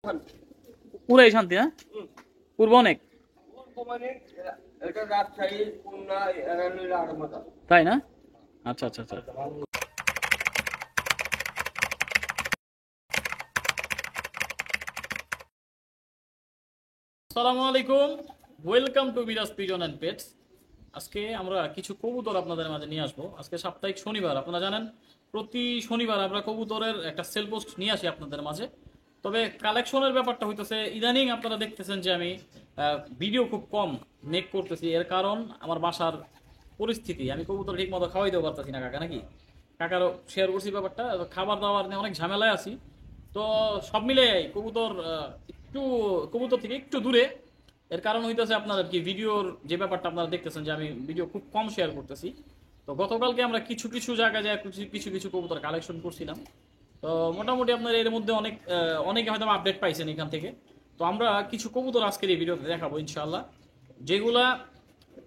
পুরাই শান্তি, হ্যাঁ? পূর্ব অনেক, তাই না? আচ্ছা আচ্ছা আচ্ছা। আসসালামু আলাইকুম, welcome to Miraj pigeon and pets. আজকে আমরা কিছু কবুতর আপনাদের মাঝে নিয়ে আসবো। আজকে সাপ্তাহিক শনিবার, আপনারা জানেন প্রতি শনিবার আমরা কবুতরের একটা সেল পোস্ট নিয়ে আসি আপনাদের মাঝে। তবে কালেকশনের ব্যাপারটা হইতেছে ইদানিং আপনারা দেখতেছেন যে আমি ভিডিও খুব কম মেক করতেছি। এর কারণ আমার বাসার পরিস্থিতি, আমি কবুতর ঠিক মতো খাওয়াইতেও পারতেছি না কাকা, নাকি কাকারও শেয়ার করছি ব্যাপারটা। খাবার দাবার নিয়ে অনেক ঝামেলায় আছি। তো সব মিলে কবুতর একটু কবুতর থেকে একটু দূরে। এর কারণ হইতেছে আপনার কি ভিডিওর যে ব্যাপারটা আপনারা দেখতেছেন যে আমি ভিডিও খুব কম শেয়ার করতেছি। তো গতকালকে আমরা কিছু কিছু জায়গায় যায় কিছু কিছু কবুতর কালেকশন করছিলাম। তো মোটামুটি আপনার এর মধ্যে অনেকে হয়তো আপডেট পাইছেন এখান থেকে। তো আমরা কিছু কবুতর আজকের এই ভিডিওতে দেখাবো ইনশাআল্লাহ, যেগুলা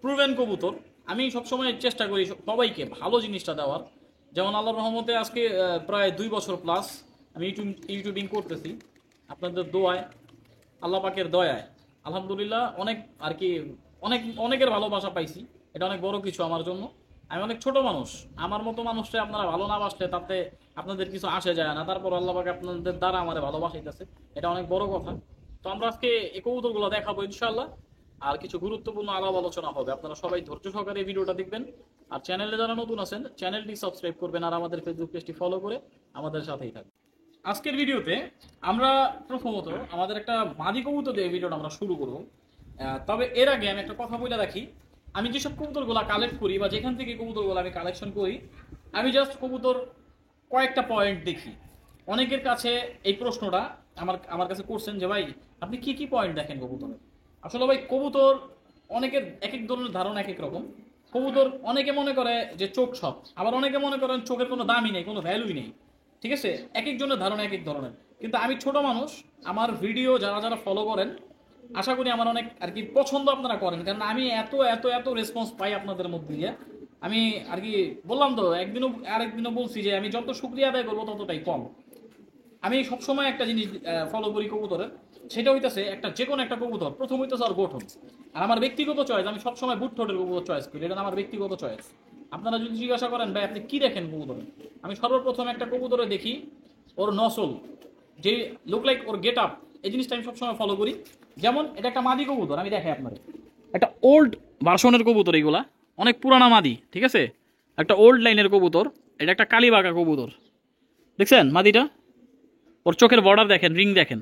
প্রুভেন কবুতর। আমি সবসময় চেষ্টা করি সবাইকে ভালো জিনিসটা দেওয়ার। যেমন আল্লাহর রহমতে আজকে প্রায় 2 বছর প্লাস আমি ইউটিউবিং করতেছি আপনাদের দোয়ায়, আল্লাহ পাকের দয়ায় আলহামদুলিল্লাহ। অনেক আর কি অনেকের ভালোবাসা পাইছি, এটা অনেক বড় কিছু আমার জন্য। আমি অনেক ছোট মানুষ, আমার মতো মানুষটা আপনারা ভালো না বাসলে তাতে আপনাদের কিছু আসে যায় না। তারপর আল্লাহ পাক আপনাদের দ্বারা আমার ভালোবাসাইতেছে, এটা অনেক বড় কথা। তো আমরা আজকে এই কবুতরগুলো দেখাবো ইনশাআল্লাহ, আর কিছু গুরুত্বপূর্ণ আলাপ আলোচনা হবে। আপনারা সবাই ধৈর্য সহকারে এই ভিডিওটা দেখবেন। আর চ্যানেলে যারা নতুন আছেন চ্যানেলটি সাবস্ক্রাইব করবেন, আর আমাদের ফেসবুক পেজটি ফলো করে আমাদের সাথেই থাকবেন। আজকের ভিডিওতে আমরা প্রথমত আমাদের একটা মাদি কবুতর দিয়ে ভিডিওটা আমরা শুরু করব। তবে এর আগে আমি একটা কথা বলে রাখি, আমি যেসব কবুতরগুলো কালেক্ট করি বা যেখান থেকে কবুতরগুলো আমি কালেকশন করি, আমি জাস্ট কবুতর কয়েকটা পয়েন্ট দেখি। অনেকের কাছে এই প্রশ্নটা আমার কাছে করছেন যে ভাই আপনি কি কি পয়েন্ট দেখেন কবুতরের। আসলে ভাই কবুতর অনেকের এক এক ধরনের ধারণা এক এক রকম। কবুতর অনেকে মনে করে যে চোখ সব, আবার অনেকে মনে করেন চোখের কোনো দামই নেই, কোনো ভ্যালুই নেই। ঠিক আছে, এক একজনের ধারণা এক এক ধরনের। কিন্তু আমি ছোট মানুষ, আমার ভিডিও যারা যারা ফলো করেন আশা করি আমার অনেক আর কি পছন্দ আপনারা করেন, কারণ আমি এত এত এত রেসপন্স পাই আপনাদের মধ্যে দিয়ে। আমি আর কি বললাম তো একদিনও আরেকদিনও বলছি যে আমি যত শুকরিয়া আদায় করবো ততটাই কম। আমি সবসময় একটা জিনিস ফলো করি কবুতরের, সেটা হইতেছে একটা যে কোনো একটা কবুতর প্রথম হইতেছে আর গঠন। আর আমার ব্যক্তিগত চয়েস, আমি সবসময় বুট ঠোঁটের কবুতর চয়েস করি, এটা আমার ব্যক্তিগত চয়েস। আপনারা যদি জিজ্ঞাসা করেন ভাই আপনি কি দেখেন কবুতরে, আমি সর্বপ্রথম একটা কবুতরে দেখি ওর নসল, যে লুক লাইক ওর গেট আপ, এই জিনিসটা আমি সবসময় ফলো করি। যেমন এটা একটা মাদি কবুতর, আমি দেখাই আপনার একটা ওল্ড ভার্সনের কবুতর, এইগুলা অনেক পুরানা মাদি, ঠিক আছে, একটা ওল্ড লাইনের কবুতর। এটা একটা কালীবাগা কবুতর, দেখছেন মাদিটা, ওর চোখের বর্ডার দেখেন, রিং দেখেন।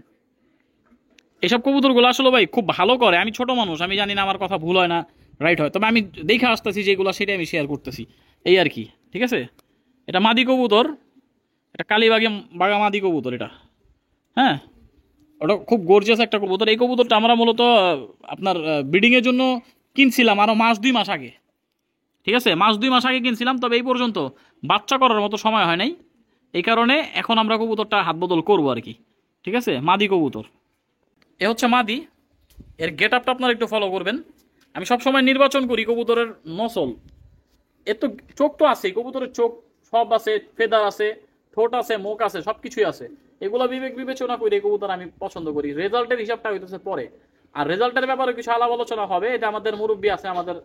এসব কবুতরগুলো আসলে ভাই খুব ভালো করে। আমি ছোট মানুষ, আমি জানি না আমার কথা ভুল হয় না রাইট হয়, তবে আমি দেখে আসতেছি যেগুলো সেটাই আমি শেয়ার করতেছি, এই আর কি। ঠিক আছে, এটা মাদি কবুতর, এটা বাগা মাদি কবুতর এটা, হ্যাঁ। ওটা খুব গর্জিয়াস একটা কবুতর। এই কবুতরটা আমরা মূলত আপনার ব্রিডিংয়ের জন্য কিনছিলাম আরও মাস 2 মাস আগে। ঠিক আছে, মাস 2 মাস আগে কিনছিলাম, তবে এই পর্যন্ত বাচ্চা করার মতো সময় হয় নাই। এই কারণে এখন আমরা কবুতরটা হাত বদল করবো আর কি। ঠিক আছে, মাদি কবুতর এ হচ্ছে মাদি। এর গেট আপটা আপনারা একটু ফলো করবেন। আমি সবসময় নির্বাচন করি কবুতরের নসল। এর তো চোখ তো আছে, কবুতরের চোখ সব আছে, ফেদার আছে, ঠোঁট আছে, মুখ আছে, সব কিছুই আছে। এগুলো বিবেক বিবেচনা করে কবুতর আমি পছন্দ করি। রেজাল্টের হিসাবটা হইতেছে পরে, আর রেজাল্টের ব্যাপারে কিছু আলাপ আলোচনা হবে, এটা আমাদের মুরব্বী আছে, আমাদের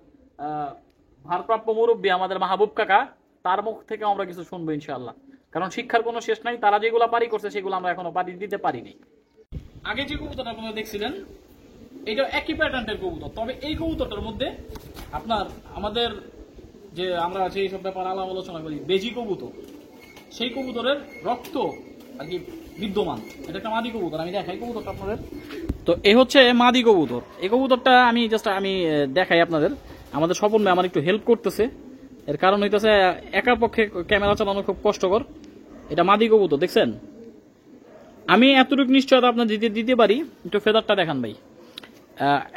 ভারপ্রাপ্য মুরব্বী আমাদের মাহবুব কাকা, তার মুখ থেকে আমরা কিছু শুনবো ইনশাআল্লাহ। কারণ শিক্ষার কোনো শেষ নাই, তারা যেগুলো পারি করছে সেগুলো আমরা এখনো পারি দিতে পারিনি। আগে যে কবুতরটা আপনারা দেখছিলেন এটা একই প্যাটার্নের কবুতর, তবে এই কবুতরটার মধ্যে আপনার আমাদের যে আমরা যে সব ব্যাপার আলাপ আলোচনা করি বেজি কবুতর, সেই কবুতরের রক্ত আর কি বিদ্যমান। এটা একটা মাদি কবুতর, আমি দেখাই কবুতরটা আপনাদের। তো এ হচ্ছে মাদি কবুতর। এই কবুতরটা আমি দেখাই আপনাদের। আমাদের স্বপন ভাই আমার একটু হেল্প করতেছে, এর কারণ হইতেছে একার পক্ষে ক্যামেরা চালানো খুব কষ্টকর। এটা মাদি কবুতর, দেখছেন। আমি এতটুকু নিশ্চয়তা আপনাদের দিতে পারি, একটু ফেদারটা দেখান ভাই।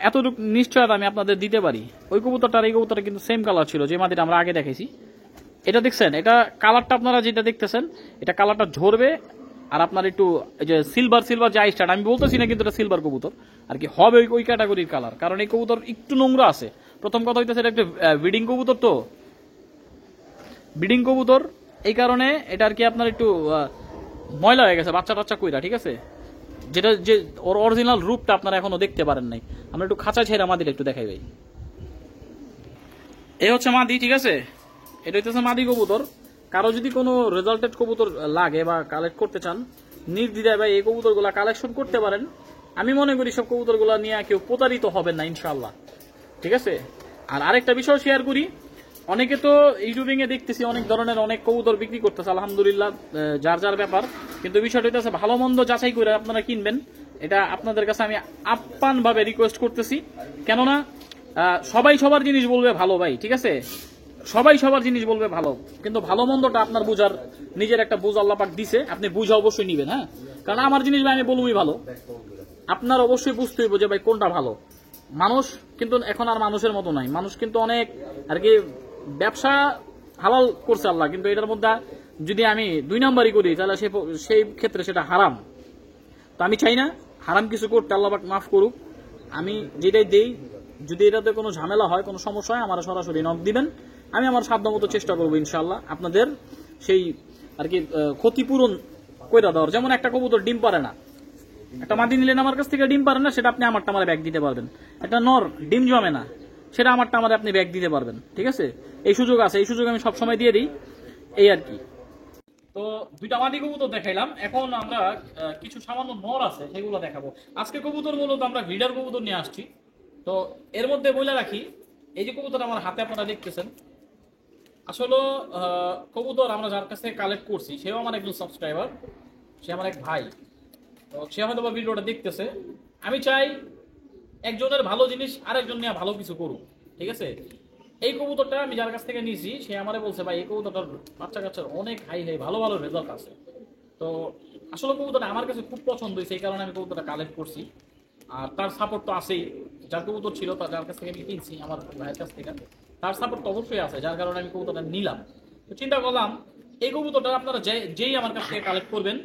এতটুকু নিশ্চয়তা আমি আপনাদের দিতে পারি। ওই কবুতরটার এই কবুতরটা কিন্তু সেম কালার ছিল যে মাদিটা আমরা আগে দেখেছি। এটা দেখছেন, এটা কালারটা আপনারা যেটা দেখতেছেন এটা কালারটা ঝরবে, আর আপনার একটু এই যে সিলভার যে আইস্টার, আমি বলতেছি না কিন্তু এটা সিলভার কবুতর আর কি হবে ওই ক্যাটাগরির কালার। কারণ এই কবুতর একটু নোংরা আছে। প্রথম কথা হইতেছে এটা একটা ব্রিডিং কবুতর, তো ব্রিডিং কবুতর, এই কারণে এটা আর কি আপনার একটু ময়লা হয়ে গেছে বাচ্চা টাচ্চা কইরা। ঠিক আছে, যেটা যে ওর অরিজিনাল রূপটা আপনারা এখনো দেখতে পারেন নাই। আমরা একটু খাঁচা ছেড়া মাদিটা একটু দেখাই ভাই। এই হচ্ছে মাদি, ঠিক আছে, এটা হচ্ছে মাদি কবুতর। কারো যদি কোনো রেজাল্টেড কবুতর লাগে বা কালেক্ট করতে চান, নির্দ্বিধায় ভাই এই কবুতরগুলা কালেকশন করতে পারেন। আমি মনে করি সব কবুতরগুলা নিয়ে কেউ প্রতারিত হবেন না ইনশাআল্লাহ, ঠিক আছে। আর আরেকটা বিষয় শেয়ার করি, অনেকে তো ইউটিউবিং এ দেখতেছি অনেক ধরনের অনেক কবুতর বিক্রি করতেছে, আলহামদুলিল্লাহ, যার যার ব্যাপার। কিন্তু বিষয়টা হচ্ছে ভালো মন্দ যাচাই করে আপনারা কিনবেন, এটা আপনাদের কাছে আমি আপ্যান ভাবে রিকোয়েস্ট করতেছি। কেননা সবাই সবার জিনিস বলবে ভালো ভাই, ঠিক আছে, সবাই সবার জিনিস বলবে ভালো, কিন্তু ভালো মন্দটা আপনার বুঝার নিজের একটা বুঝ আল্লাহ পাক দিছে, আপনি বুঝা অবশ্যই নিবেন। হ্যাঁ, কারণ আমার জিনিস ভাই আমি বলবই ভালো, আপনার অবশ্যই বুঝতে হইব যে ভাই কোনটা ভালো। মানুষ কিন্তু এখন আর মানুষের মতো নাই, মানুষ কিন্তু অনেক আর কি ব্যবসা হালাল করছে আল্লাহ, কিন্তু এটার মধ্যে যদি আমি 2 নাম্বারই করি তাহলে সেই ক্ষেত্রে সেটা হারাম। তো আমি চাই না হারাম কিছু করতে, আল্লাহ পাক মাফ করুক। আমি যেটাই দেই, যদি এটাতে কোনো ঝামেলা হয়, কোনো সমস্যা হয়, আমার সরাসরি নক দিবেন, আমি আমার সাধ্যমতো চেষ্টা করবো ইনশাআল্লাহ আপনাদের সেই আর কি ক্ষতিপূরণ কইরা দেওয়ার। যেমন একটা কবুতর ডিম পারে না, একটা মাদি নিলেন আমার কাছ থেকে ডিম পারে না, সেটা আপনি আমারটা আমার ব্যাগ দিতে পারবেন। একটা নর ডিম জমে না, সেটা আমারটা আমার আপনি ব্যাগ দিতে পারবেন, ঠিক আছে। এই সুযোগ আছে, এই সুযোগ আমি সবসময় দিয়ে দিই, এই আর কি। তো 2টা মাদি কবুতর দেখাইলাম, এখন আমরা কিছু সামান্য নর আছে সেগুলো দেখাবো। আজকে কবুতর মূলত আমরা ব্রিডার কবুতর নিয়ে আসছি। তো এর মধ্যে বলে রাখি, এই যে কবুতর আমার হাতে আপনারা দেখতেছেন, আসলে কবুতর আমরা যার কাছ থেকে কালেক্ট করছি সেও আমার একজন সাবস্ক্রাইবার, সে আমার এক ভাই। তো সে হয়তো বা ভিডিওটা দেখতেছে। আমি চাই একজনের ভালো জিনিস আরেকজন নিয়ে ভালো কিছু করুক, ঠিক আছে। এই কবুতরটা আমি যার কাছ থেকে নিয়েছি সে আমারে বলছে ভাই এই কবুতরটার বাচ্চা কাচ্চার অনেক হাই ভালো ভালো রেজাল্ট আছে। তো আসলে কবুতরটা আমার কাছে খুব পছন্দ হয়েছে, এই কারণে আমি কবুতরটা কালেক্ট করছি। আর তার সাপোর্ট তো আছেই, যার কবুতর ছিল তার যার কাছ থেকে আমি কিনছি আমার ভাইয়ের কাছ থেকে, তার সাপোর্ট তো অবশ্যই আছে, যার কারণে আমি কবুতরটা নিলাম। তো চিন্তা করলাম এই কবুতরটা আপনারা যেই আমার কাছ থেকে কালেক্ট করবেন,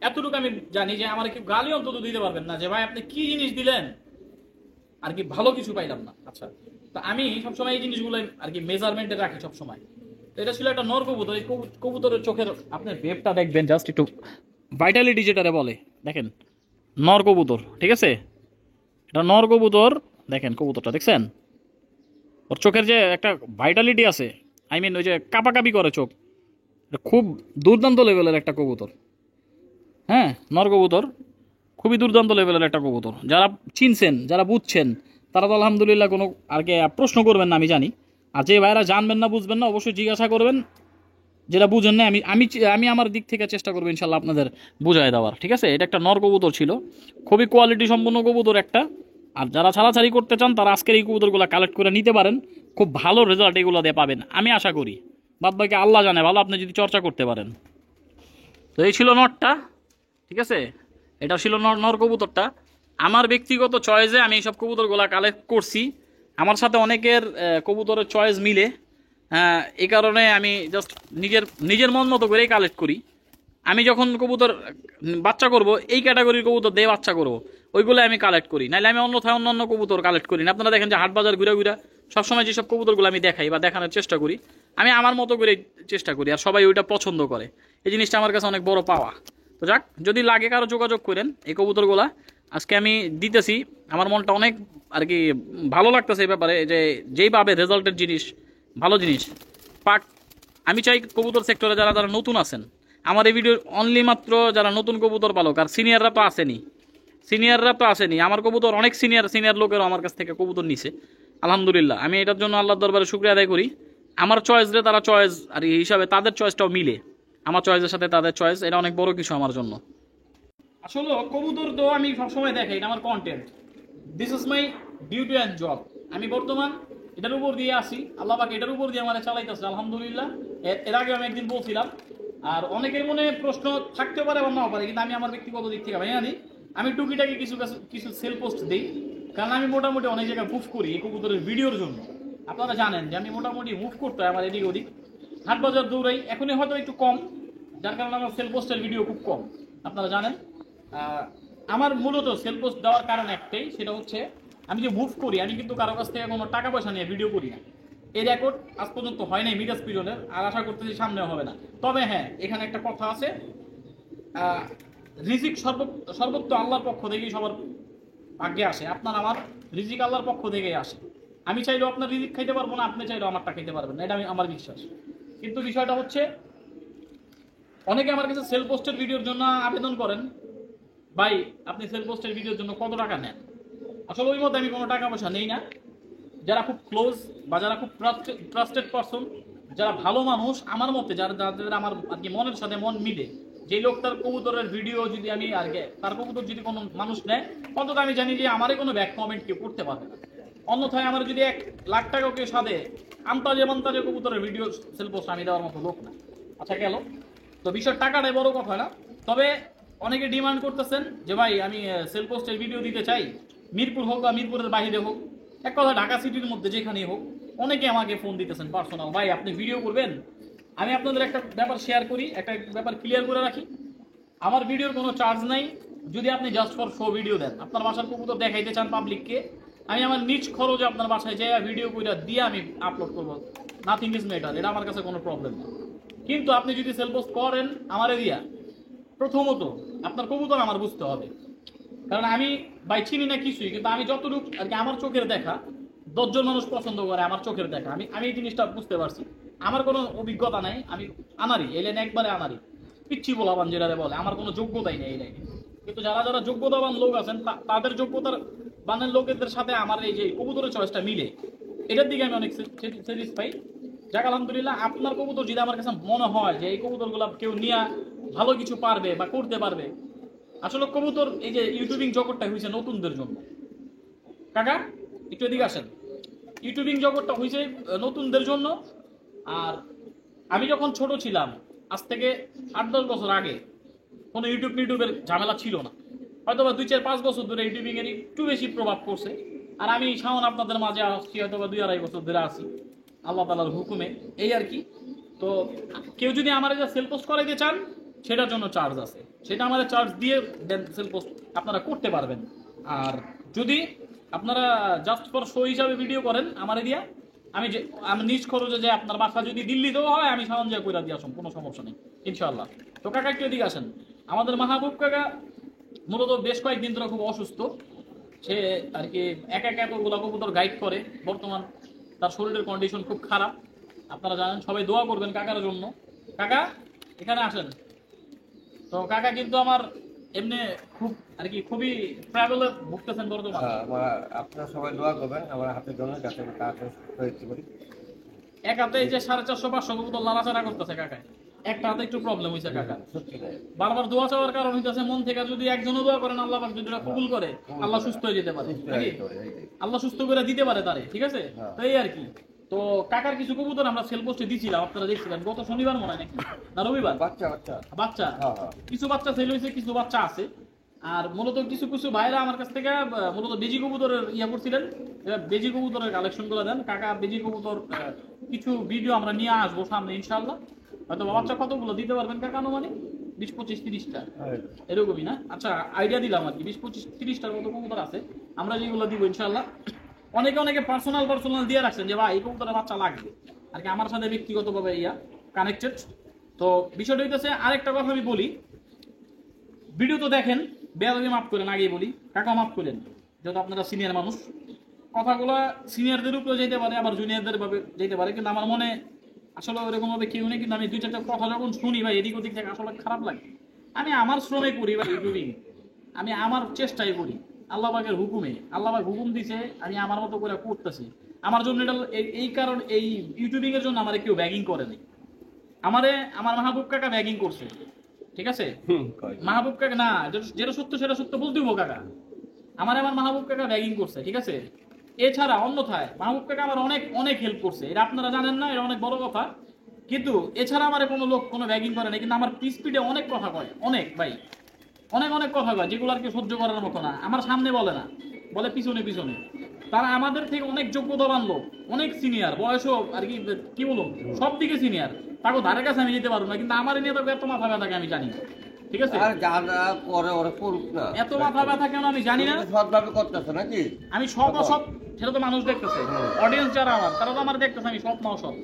এতটুকু আমি জানি যে আমার কেউ গালি অন্তত দিতে পারবেন না যে ভাই আপনি কি জিনিস দিলেন আর কি ভালো কিছু পাইলাম না। আচ্ছা, তো আমি সবসময় এই জিনিসগুলো আর কি মেজারমেন্টে রাখি সবসময়। তো এটা ছিল একটা নর কবুতর। এই কবুতরের চোখের আপনার ভেবটা দেখবেন, জাস্ট একটু ভাইটালিটি যেটারে বলে, দেখেন নর কবুতর, ঠিক আছে, এটা নর কবুতর। দেখেন কবুতরটা দেখছেন, ওর চোখের যে একটা ভাইটালিটি আছে, আই মিন ওই যে কাপাকাপি করে চোখ, খুব দুর্দান্ত লেভেলের একটা কবুতর। হ্যাঁ, নর কবুতর খুবই দুর্দান্ত লেভেলের একটা কবুতর। যারা চিনছেন, যারা বুঝছেন, তারা তো আলহামদুলিল্লাহ কোনো আর কি প্রশ্ন করবেন না, আমি জানি। আর যে ভাইরা জানবেন না, বুঝবেন না, অবশ্যই জিজ্ঞাসা করবেন। যেটা বুঝেন না আমি আমি আমি আমার দিক থেকে চেষ্টা করবো ইনশাল্লাহ আপনাদের বুঝাই দেওয়ার, ঠিক আছে। এটা একটা নর কবুতর ছিল, খুবই কোয়ালিটি সম্পন্ন কবুতর একটা। আর যারা ছাড়াছাড়ি করতে চান তারা আজকের এই কবুতরগুলো কালেক্ট করে নিতে পারেন, খুব ভালো রেজাল্ট এগুলো দিয়ে পাবেন আমি আশা করি। বাদ বাকি আল্লাহ জানে ভালো, আপনি যদি চর্চা করতে পারেন। তো এই ছিল নরটা, ঠিক আছে, এটা ছিল নর কবুতরটা। আমার ব্যক্তিগত চয়েসে আমি এইসব কবুতরগুলো কালেক্ট করছি, আমার সাথে অনেকের কবুতরের চয়েস মিলে। এই কারণে আমি জাস্ট নিজের মন মতো করেই কালেক্ট করি। আমি যখন কবুতর বাচ্চা করব, এই ক্যাটাগরির কবুতর দিয়ে বাচ্চা করব, ওইগুলো আমি কালেক্ট করি, নাহলে আমি অন্যথায় অন্যান্য কবুতর কালেক্ট করি না। আপনারা দেখেন যে হাট বাজার ঘুরে ঘুরে সবসময় যেসব কবুতরগুলো আমি দেখাই বা দেখানোর চেষ্টা করি, আমি আমার মতো করে চেষ্টা করি, আর সবাই ওইটা পছন্দ করে। এই জিনিসটা আমার কাছে অনেক বড় পাওয়া। তো যাক, যদি লাগে কারো যোগাযোগ করেন এই কবুতরগুলা আজকে আমি দিতেছি। আমার মনটা অনেক আর কি ভালো লাগতেছে এই ব্যাপারে, যে যেই পাবে রেজাল্টের জিনিস, ভালো জিনিস পাক। আমি চাই কবুতর সেক্টরে যারা যারা নতুন আছেন, আমার এই ভিডিও অনলি মাত্র যারা নতুন কবুতর পালক, আর সিনিয়ররা তো আসেনি। আমার কবুতর অনেক সিনিয়র লোকেরও আমার কাছ থেকে কবুতর নিছে, আলহামদুলিল্লাহ। আমি এটার জন্য আল্লাহর দরবারে শুকরিয়া আদায় করি। আমার চয়েস রে তারা চয়েস আর এই হিসাবে তাদের চয়েসটাও মিলে, আমার চয়েসের সাথে তাদের চয়েস, এটা অনেক বড় কিছু আমার জন্য। আসলে কবুতর তো আমি সবসময় দেখাই, এটা আমার content, this is my duty and job. আমি বর্তমান এটার উপর দিয়ে আসি, আল্লাহ পাক এটার উপর দিয়ে আমার চালাইতেছে আলহামদুলিল্লাহ। এর আগে আমি একদিন বলছিলাম, আর অনেকের মনে প্রশ্ন থাকতে পারে বা নাও পারে, কিন্তু আমি আমার ব্যক্তিগত দিক থেকে ভাই জানি আমি টুকিটাকি কিছু সেল পোস্ট দিই, কারণ আমি মোটামুটি অনেক জায়গায় মুভ করি এই কবুতরের ভিডিওর জন্য। আপনারা জানেন যে আমি মোটামুটি মুভ করতে হয় আমার এদিক ওদিক, হাট বাজার দৌড়াই, এখনই হয়তো একটু কম, যার কারণে আমার সেল পোস্টের ভিডিও খুব কম, আপনারা জানেন। আমার মূলত সেল পোস্ট দেওয়ার কারণ একটাই, সেটা হচ্ছে আমি যে মুভ করি, আমি কিন্তু কারো কাছ থেকে কোনো টাকা পয়সা নিয়ে ভিডিও করি না। এই রেকর্ড আজ পর্যন্ত হয় নাই মিরাজ পিজনের, আর আশা করতেছি সামনেও হবে না। তবে হ্যাঁ, এখানে একটা কথা আছে, রিজিক সর্বত্র আল্লাহর পক্ষ থেকেই সবার ভাগ্যে আসে। আপনার আমার রিজিক আল্লাহর পক্ষ থেকেই আসে। আমি চাইলেও আপনার রিজিক খাইতে পারবো না, আপনি চাইলেও আমারটা খাইতে পারবেন না, এটা আমার বিশ্বাস। কিন্তু বিষয়টা হচ্ছে অনেকে আমার কাছে সেল পোস্টের ভিডিওর জন্য আবেদন করেন, ভাই আপনি সেল পোস্টের ভিডিওর জন্য কত টাকা নেন? আসলে ওই মধ্যে আমি কোনো টাকা পয়সা নেই না। যারা খুব ক্লোজ বা যারা খুব ট্রাস্টেড পারসন, যারা ভালো মানুষ আমার মতে, যাদের আমার আর কি মনের সাথে মন মিলে, যে লোকটার কবুতরের ভিডিও যদি আমি আর কি তার কবুতর যদি কোনো মানুষ নেয়, অন্তত আমি জানি যে আমারই কোনো ব্যাক কমেন্ট কেউ করতে পারবে না। অন্যথায় আমার যদি 1,00,000 টাকা কেউ সাথে আন্তাজে কবুতরের ভিডিও সেল পোস্ট আমি দেওয়ার মতো লোক না। আচ্ছা গেল, তো বিষয় টাকাটাই বড় কথা না। তবে অনেকে ডিমান্ড করতেছেন যে ভাই আমি সেল পোস্টের ভিডিও দিতে চাই, মিরপুর হোক বা মিরপুরের বাইরে হোক, এক কথা ঢাকা সিটির মধ্যে যেখানেই হোক, অনেকে আমাকে ফোন দিতেছেন পার্সোনাল, ভাই আপনি ভিডিও করবেন। আমি আপনাদের একটা ব্যাপার শেয়ার করি, একটা ব্যাপার ক্লিয়ার করে রাখি, আমার ভিডিওর কোনো চার্জ নাই। যদি আপনি জাস্ট ফর শো ভিডিও দেন, আপনার বাসার কবুতর দেখাইতে চান পাবলিককে, আমি আমার নিজ খরচে আপনার বাসায় যাই ভিডিও করে দিয়ে আমি আপলোড করবো, নাথিং ইজ ম্যাটার, এটা আমার কাছে কোনো প্রবলেম না। কিন্তু আপনি যদি সেল পোস্ট করেন আমার এরিয়া, প্রথমত আপনার কবুতর আমার বুঝতে হবে, কারণ আমি ভাই চিনি না কিছুই, কিন্তু আমি যতটুকু আর কি আমার চোখের দেখা, 10 জন মানুষ পছন্দ করে আমার চোখের দেখা, আমি এই জিনিসটা বুঝতে পারছি। আমার কোনো অভিজ্ঞতা নাই, আমি আনারি এই লাইনে একবারে আনারি, পিচ্ছি বলাবান যেটারে বলে, আমার কোনো যোগ্যতাই নেই এই লাইনে। কিন্তু যারা যারা যোগ্যতাবান লোক আছেন তাদের যোগ্যতার বানের লোকেদের সাথে আমার এই যে কবুতরের চয়েসটা মিলে, এটার দিকে আমি অনেক স্যাটিসফাই। যাক আলহামদুলিল্লাহ, আপনার কবুতর যদি আমার কাছে মনে হয় যে এই কবুতরগুলো কেউ নিয়ে ভালো কিছু পারবে বা করতে পারবে, আসলে কবুতর এই যে ইউটিউবিং জগৎটা হয়েছে নতুনদের জন্য। কাকা একটু এদিকে আসেন, ইউটিউবিং জগৎটা হয়েছে নতুনদের জন্য। আর আমি যখন ছোট ছিলাম, আজ থেকে 8-10 বছর আগে কোনো ইউটিউবের ঝামেলা ছিল না, হয়তো বা 2-4-5 বছর ধরে ইউটিউবিং এর একটু বেশি প্রভাব পড়ছে। আর আমি শাওন আপনাদের মাঝে আসছি হয়তো বা 2-2.5 বছর ধরে আসি আল্লাহ তাআলার হুকুমে, এই আর কি। তো কেউ যদি আমার এটা সেল পোস্ট করাইতে চান, সেটার জন্য চার্জ আছে, সেটা আমাদের চার্জ দিয়ে সেল পোস্ট আপনারা করতে পারবেন। আর যদি আপনারা জাস্ট ফর শো হিসাবে ভিডিও করেন আমার দিয়া, আমি নিজ খরচে যে আপনার বাসা যদি দিল্লিতেও হয় আমি সামান যা কইরা দিয়ে আসুন, কোনো সমস্যা নেই ইনশাআল্লাহ। তো কাকা একটু এদিকে আসেন, আমাদের মাহবুব কাকা মূলত বেশ কয়েকদিন ধরে খুব অসুস্থ। সে আর কি একা একা এতগুলো কবুতর গাইড করে, বর্তমান তার শরীরের কন্ডিশন খুব খারাপ, আপনারা জানেন। সবাই দোয়া করবেন কাকার জন্য। কাকা এখানে আসেন। তো কাকা কিন্তু আমার এমনি খুব আর কি খুবই ট্রাভেলে ভুগতেছেন বর্তমানে। আপনারা সবাই দোয়া করবেন আমার হাতের জন্য, যাতে আমি তাড়াতাড়ি হইতে পারি। এক হাতে এই যে 450-500 কবুতর লাড়াচাড়া করতেছে কাকা, একটা হাতে একটু প্রবলেম হয়েছে কাকা। সত্যি তাই। বারবার দোয়া চাওয়ার কারণ হইতেছে মন থেকে যদি একজনও দোয়া করেন আল্লাহ পাক যদি এটা কবুল করে, আল্লাহ সুস্থ হয়ে যেতে পারে নাকি, আল্লাহ সুস্থ করে দিতে পারে তারে, ঠিক আছে। তো এই আর কি। তো কাকার কিছু কবুতর আমরা সেল পোস্টে দিছিলাম, আপনারা দেখছিলেন গত শনিবার মনে হয় নাকি না রবিবার, বাচ্চা কিছু বাচ্চা সেল হয়েছে, কিছু বাচ্চা আছে। আর মূলত কিছু কিছু ভাইরা আমার কাছ থেকে মূলত বেজি কবুতরের ইয়া করছিলেন, বেজি কবুতরের কালেকশন গুলো দেন কাকা। বেজি কবুতর কিছু ভিডিও আমরা নিয়ে আসবো সামনে ইনশাআল্লাহ। হয়তো বাচ্চা কতগুলো দিতে পারবেন কাকা আনুমানিক? 20-25-30টা এরকমই না? আচ্ছা আইডিয়া দিলাম আর কি, 20-25-30টার মতো কবুতর আছে, আমরা যেগুলো দিব ইনশাআল্লাহ। অনেকে পার্সোনাল দিয়ে রাখছেন যে ভাই এই কবুতরের বাচ্চা লাগবে আর কি, আমার সাথে ব্যক্তিগতভাবে ইয়া কানেক্টেড। তো বিষয়টা হইতেছে, আরেকটা কথা আমি বলি, ভিডিও তো দেখেন, বেয়াদবি মাফ করেন, আগেই বলি কাকা মাফ করেন, যেহেতু আপনারা সিনিয়র মানুষ, কথাগুলো সিনিয়রদের উপরে যেতে পারে আবার জুনিয়রদের ভাবে যেতে পারে, কিন্তু আমার মনে আসলে ওরকম ভাবে কেউ নেই। কিন্তু আমি 2-4টা কথা যখন শুনি ভাই এদিক ওদিক থেকে আসলে খারাপ লাগে। আমি আমার শ্রমে করি ভাই ইউটিউবিং, আমি আমার চেষ্টাই করি, আল্লাহ পাকের হুকুমে, আল্লাহ পাক হুকুম দিছে, আমি আমার মতো করে করতেছি। আমার জন্য এটা এই কারণ, এই ইউটিউবিং এর জন্য আমার কেউ ব্যাগিং করে নাই, আমার মাহবুব কাকা ব্যাগিং করছে, ঠিক আছে। মাহবুব কাকা না, যেটা সত্য সেটা সত্য বলতে হবো কাকা, আমার মাহবুব কাকা ব্যাগিং করছে, ঠিক আছে। এছাড়া অন্যথায় মাহবুব কাকা আমার অনেক অনেক হেল্প করছে, এটা আপনারা জানেন না, এটা অনেক বড় কথা। কিন্তু এছাড়া আমার কোনো লোক কোনো ব্যাগিং করে না, কিন্তু আমার স্পিডে অনেক কথা কয়, অনেক ভাই অনেক কথা কয়, যেগুলো আর কি সহ্য করার মতো না। আমার সামনে বলে না, বলে পিছনে। তারা আমাদের থেকে অনেক যোগ্যতাবান লোক, অনেক সিনিয়র, বয়সও আর কি বলবো সব দিকে সিনিয়র, তাকে ধারে কাছে আমি যেতে পারবো না, কিন্তু আমার নিয়ে তো এত মাথা ব্যথা আমি জানি, ঠিক আছে। পরে ওরা করুক না, এত মাথা ব্যথা কেন আমি জানি না, সৎভাবে করতেছে নাকি, আমি সব সেটা তো মানুষ দেখতেছে, অডিয়েন্স যারা আমার তারা তো আমার দেখতেছে আমি সৎ না অসৎ।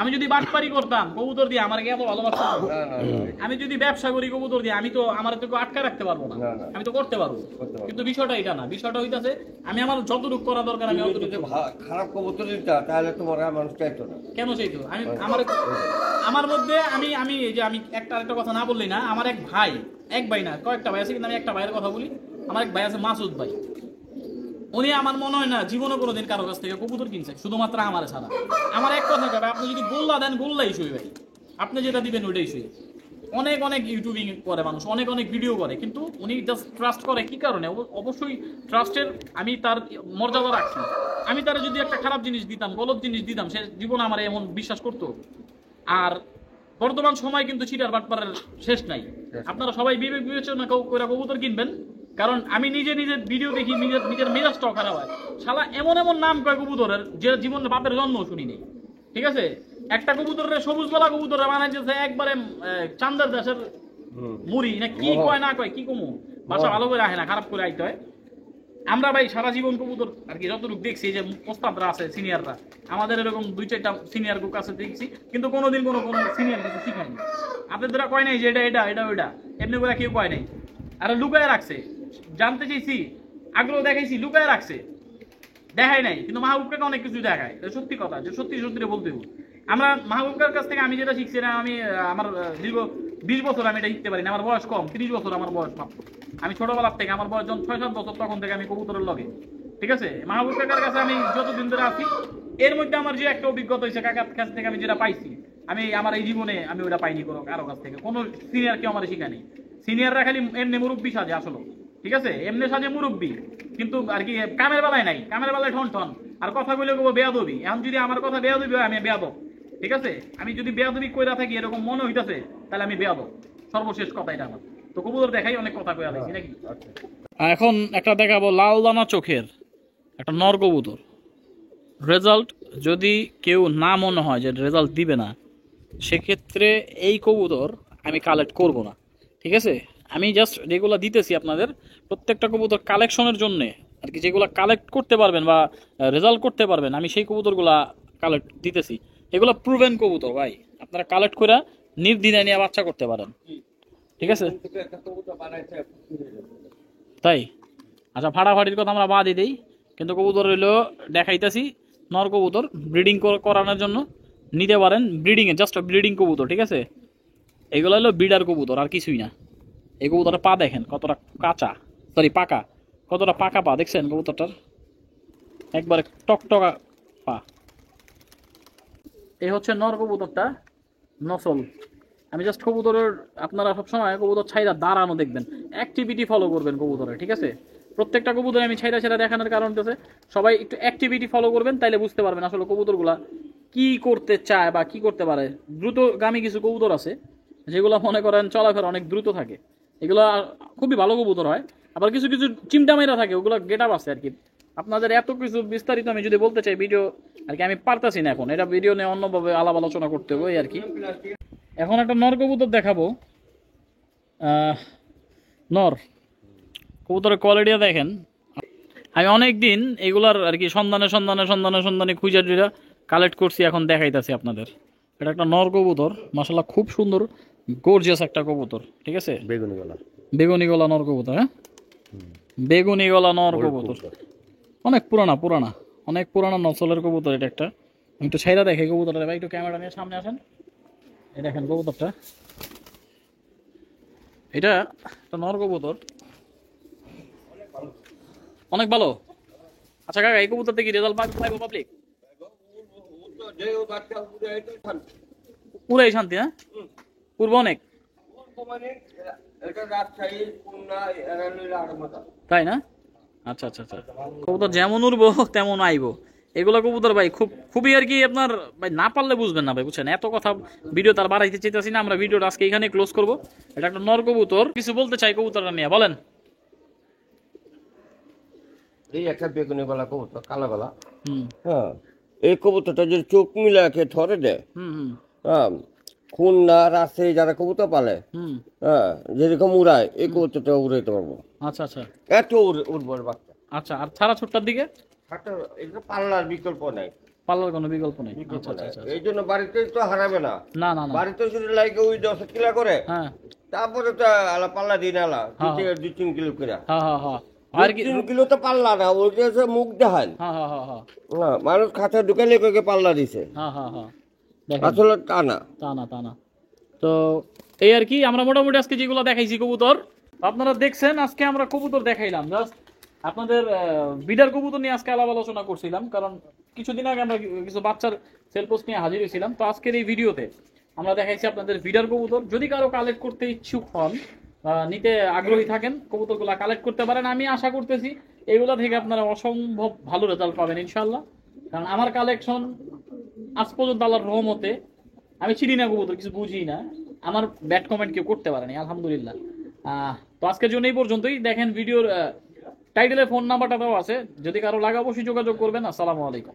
আমি যদি বাটপারি করতাম কবুতর দিয়ে আমার এত ভালোবাসা, না না না, আমি যদি ব্যবসা করি কবুতর দিয়ে আমি তো আমার তো আটকা রাখতে পারবো না, না, না। আমি তো করতে পারবো। করতে পারবো। কিন্তু বিষয়টা এটা না, বিষয়টা হইতাছে আমি আমার যতটুকু করা দরকার আমি তুমি অতটুকু যদি করবো। খারাপ কবুতর দিতা তাহলে তোমার আর মানুষ চাইতো না। কেন চাইতো আমি আমার মধ্যে আমি এই যে আমি আরেকটা কথা না বললেই না, আমার এক ভাই না কয়েকটা ভাই আছে, কিন্তু আমি একটা ভাইয়ের কথা বলি। আমার এক ভাই আছে মাসুদ ভাই, উনি আমার মনে হয় না জীবনে কোনোদিন কারো কাছ থেকে কবুতর কিনছে, শুধুমাত্র আমার ছাড়া। আমার এক কথা কবে, আপনি যদি গোল্লা দেন গোল্লাই শুই ভাই, আপনি যেটা দিবেন ওইটাই শুই। অনেক ইউটিউবিং করে মানুষ, অনেক ভিডিও করে, কিন্তু উনি জাস্ট ট্রাস্ট করে কি কারণে? অবশ্যই ট্রাস্টের আমি তার মর্যাদা রাখছি। আমি তার যদি একটা খারাপ জিনিস দিতাম, গলত জিনিস দিতাম, সে জীবনে আমার এমন বিশ্বাস করতো। আর বর্তমান সময় কিন্তু চিটার বাটপারের শেষ নাই। আপনারা সবাই বিবেক বিবেচনা করে কবুতর কিনবেন, কারণ আমি নিজে ভিডিও দেখি, নিজের মেজাজটাও খারাপ হয়। শালা এমন নাম কয় কবুতরের যে জীবনে বাপের জন্ম শুনি নেই। ঠিক আছে, একটা কবুতরের সবুজ গলা কবুতরের বানাইছে একবারে চান্দার দেশের মুড়ি না কি কয় না কয় কি কমু, বাসা ভালো করে আহে না, খারাপ করে আইতে হয়। আমরা ভাই সারা জীবন কবুতর আর কি যতটুকু দেখছি, যে ওস্তাদরা আছে সিনিয়ররা, আমাদের এরকম 2-4টা সিনিয়র কুক আছে দেখছি, কিন্তু কোনোদিন কোনো সিনিয়র কিছু শিখায়নি। আপনাদের দ্বারা কয় নাই যে এটা ওইটা, এমনি করে কেউ কয় নাই। আর লুকায় রাখছে, জানতে চাইছি, আগ্রহ দেখাইছি, লুকায় রাখছে, দেখায় নাই। কিন্তু মাহবুবকে অনেক কিছু দেখায়, এটা সত্যি কথা, যে সত্যি বলতে হবে। আমরা মাহবুবের কাছ থেকে আমি যেটা শিখছি না, আমি আমার দীর্ঘ 20 বছর আমি এটা শিখতে পারি না, আমার বয়স কম, 30 বছর আমার বয়স মাত্র। আমি ছোটবেলার থেকে, আমার বয়স যখন 6-7 বছর, তখন থেকে আমি কবুতরের লগে। ঠিক আছে, মাহবুব কাকার কাছে আমি যতদিন ধরে আছি, এর মধ্যে আমার যে একটা অভিজ্ঞতা হয়েছে কাকার কাছ থেকে আমি যেটা পাইছি, আমি আমার এই জীবনে আমি ওটা পাইনি কারো কাছ থেকে। কোনো সিনিয়র কেউ আমার শিখায়নি। সিনিয়ররা খালি এমনি মুরব্বী সাজে আসলে, ঠিক আছে, এমনি সাজে মুরব্বী, কিন্তু আর কি কামের বেলায় নাই, কামের বেলায় ঠন। আর কথা বলে বলবো বেয়াদবি। এখন যদি আমার কথা বেয়াদবি হয়, আমি বেয়াদব। ঠিক আছে, আমি যদি বেয়াদবি কইরা থাকি এরকম মনে হইতাছে, তাহলে আমি বেয়াদব। সর্বশেষ কথা এটা আমার। তো কবুতর দেখাই অনেক কথা কইয়া লাইছি নাকি। এখন একটা দেখাবো লাল দানা চোখের একটা নর কবুতর। রেজাল্ট যদি কেউ না মনে হয় যে রেজাল্ট দিবে না, সেক্ষেত্রে এই কবুতর আমি কালেক্ট করব না। ঠিক আছে, আমি জাস্ট যেগুলো দিতেছি আপনাদের প্রত্যেকটা কবুতর কালেকশনের জন্যে আর কি, যেগুলো কালেক্ট করতে পারবেন বা রেজাল্ট করতে পারবেন, আমি সেই কবুতরগুলা কালেক্ট দিতেছি। এগুলো প্রুভেন কবুতর ভাই, আপনারা কালেক্ট করে নির্দ্বিধায় নিয়ে বাচ্চা করতে পারেন। ঠিক আছে, একটা কবুতর বানাইছে, তাই আচ্ছা, ফাটাফাটির কথা আমরা বাদই দিই, কিন্তু কবুতর হইলো দেখাইতেছি নর কবুতর ব্রিডিং করানোর জন্য নিতে পারেন, ব্রিডিংয়ে জাস্ট ব্রিডিং কবুতর। ঠিক আছে, এগুলো হলো ব্রিডার কবুতর, আর কিছুই না। এই কবুতরের পা দেখেন কতটা পাকা, কতটা পাকা পা দেখছেন কবুতরটার, একবারে টকটকা পা। এই হচ্ছে নর কবুতরটা, নসল। আমি জাস্ট কবুতরের, আপনারা সবসময় কবুতর ছাইরা দাঁড়ানো দেখবেন, অ্যাক্টিভিটি ফলো করবেন কবুতরে। ঠিক আছে, প্রত্যেকটা কবুতর আমি ছাইরা দেখানোর কারণ হচ্ছে সবাই একটু অ্যাক্টিভিটি ফলো করবেন, তাইলে বুঝতে পারবেন আসলে কবুতরগুলা কি করতে চায় বা কি করতে পারে। দ্রুতগামী কিছু কবুতর আছে যেগুলো মনে করেন চলাফেরা অনেক দ্রুত থাকে, এগুলো খুবই ভালো কবুতর হয়। আবার কিছু চিমটা মেরা থাকে, ওগুলো গেট আপ আছে আর কি। আপনাদের এত কিছু বিস্তারিত আমি যদি বলতে চাই ভিডিও আর কি আমি পারতাছি না এখন, এটা ভিডিও নিয়ে অন্যভাবে আলাপ আলোচনা করতে হবে আর কি। এখন একটা নর কবুতর দেখাবো। নর কবুতরের কোয়ালিটিটা দেখেন। আমি অনেক দিন এগুলার আর কি সন্ধানে খুঁজে কালেক্ট করছি, এখন দেখাইতেছি আপনাদের। এটা একটা নর কবুতর, মাশাআল্লাহ খুব সুন্দর গর্জিয়াস একটা কবুতর। ঠিক আছে, বেগুনি গলা নর কবুতর। হ্যাঁ, বেগুনি গলা নর কবুতর, অনেক পুরানা নসলের কবুতর। এটা একটা, আমি একটু ছাইরা দেখি কবুতরটা ভাই, একটু ক্যামেরা নিয়ে সামনে আসেন। এই দেখেন কবুতরটা, এটা একটা নর কবুতর, অনেক ভালো। আচ্ছা কাকা, এই কবুতর থেকে রেজাল্ট পাইবো পাবলিক? পুরাই শান্তি। হ্যাঁ, পূর্ব অনেক, তাই না? আচ্ছা, কবুতর যেমন উড়বো তেমন আইবো। এগুলো কবুতর ভাই খুবই আর কি, আপনার ভাই না পারলে বুঝবেন না ভাই, বুঝছেন? এত কথা ভিডিও তার বাড়াইতে চাইতেছি না, আমরা ভিডিওটা আজকে এখানে ক্লোজ করবো। এটা একটা নর কবুতর, কিছু বলতে চাই কবুতরটা নিয়ে, বলেন। এই একটা বেগুনি গলা কবুতর, কালো গলা। হ্যাঁ, এই কবুতরটা যদি চোখ মিলাকে ধরে দেয়, হ্যাঁ, খুলনা রাজশাহী যারা কবুতর পালে, হ্যাঁ, যেরকম উড়ায় এই কবুতরটা উড়াইতে পারবো। আচ্ছা, এত উড়বো বাচ্চা। আচ্ছা, আর ছাড়া ছোট্টার দিকে খাঁচা এটা পাল্লার বিকল্প নাই, পাল্লার কোনো বিকল্প নেই। বিকল্প আচ্ছা নাই। আচ্ছা এই জন্য বাড়িতে তো হারাবে না, না না না, বাড়িতে শুধু লাগে ওই 10 কিলো করে, হ্যাঁ তারপরে তো আলা পাল্লা দিন আলা হ্যাঁ। 2-3 কিলো করে। হ্যাঁ হ্যাঁ হ্যাঁ, আর কি 3 কিলো তো পাল্লা না, ওইটা হচ্ছে মুখ দেখান। হ্যাঁ হ্যাঁ হ্যাঁ হ্যাঁ হ্যাঁ, মানুষ খাঁচা ঢুকালে কয়েকে পাল্লা দিছে, হ্যাঁ হ্যাঁ হ্যাঁ, দেখেন আসলে তা না। তা না তা না। তো এই আর কি, আমরা মোটামুটি আজকে যেগুলো দেখাইছি কবুতর আপনারা দেখছেন। আজকে আমরা কবুতর দেখাইলাম জাস্ট আপনাদের বিডার কবুতর নিয়ে আজকে আলাপ আলোচনা করছিলাম, কারণ কিছুদিন আগে আমরা কিছু বাচ্চার সেল পোস্ট নিয়ে হাজির হয়েছিলাম। তো আজকের এই ভিডিওতে আমরা দেখাইছি আপনাদের বিডার কবুতর। যদি কারো কালেক্ট করতে ইচ্ছুক হন, নিতে আগ্রহী থাকেন, কবুতরগুলো কালেক্ট করতে পারেন। আমি আশা করতেছি এগুলো থেকে আপনারা অসম্ভব ভালো রেজাল্ট পাবেন ইনশাল্লাহ। কারণ আমার কালেকশন আজ পর্যন্ত আল্লাহর রহমতে, আমি চিনি না কবুতর, কিছু বুঝি না, আমার ব্যাড কমেন্ট কেউ করতে পারেনি আলহামদুলিল্লাহ। তো আজকের জন্য এই পর্যন্তই। দেখেন ভিডিওর টাইটেলে ফোন নাম্বারটা দেওয়া আছে, যদি কারো লাগে অবশ্যই যোগাযোগ করবেন। আসসালামু আলাইকুম।